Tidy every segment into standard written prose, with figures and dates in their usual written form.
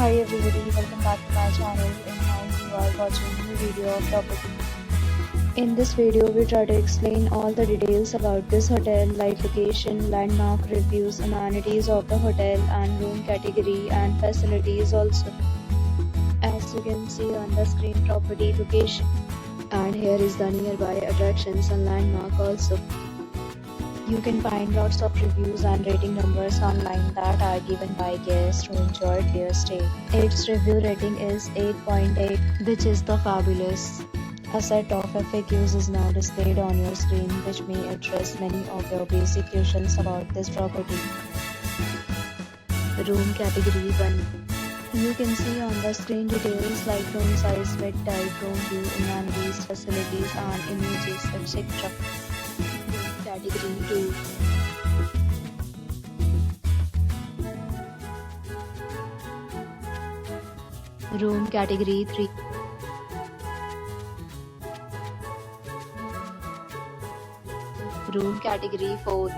Hi everybody, welcome back to my channel and now you are watching a new video of property. In this video, we try to explain all the details about this hotel like location, landmark, reviews, amenities of the hotel and room category and facilities also. As you can see on the screen, property location. And here is the nearby attractions and landmark also. You can find lots of reviews and rating numbers online that are given by guests who enjoyed their stay. Its review rating is 8.8, which is the fabulous. A set of FAQs is now displayed on your screen, which may address many of your basic questions about this property. Room category 1. You can see on the screen details like room size, bed type, room view, amenities, facilities and images, etc. Category 2. Room category 3. Room category 4.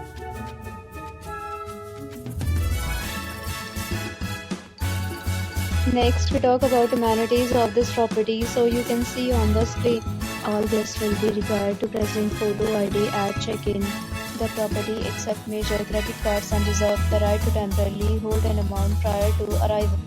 Next we talk about amenities of this property. So you can see on the screen, all guests will be required to present photo ID at check-in. The property accepts major credit cards and reserves the right to temporarily hold an amount prior to arrival.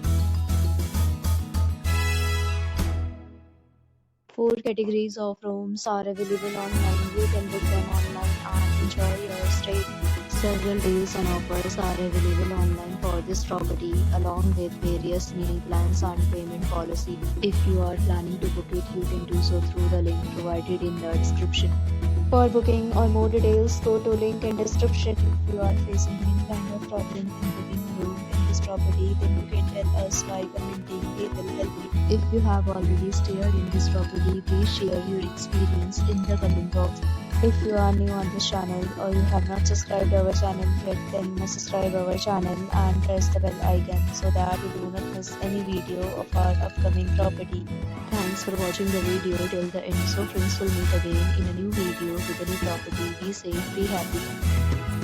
4 categories of rooms are available online. You can book them online and enjoy your stay. Several deals and offers are available online for this property, along with various meal plans and payment policy. If you are planning to book it, you can do so through the link provided in the description. For booking or more details, go to link in description. If you are facing any kind of problem in booking a room in this property, then you can tell us by commenting. We will help you. If you have already stayed in this property, please share your experience in the comment box. If you are new on this channel or you have not subscribed our channel yet, then must subscribe our channel and press the bell icon so that you do not miss any video of our upcoming property. Thanks for watching the video till the end. So friends, will meet again in a new video with a new property. Be safe, be happy.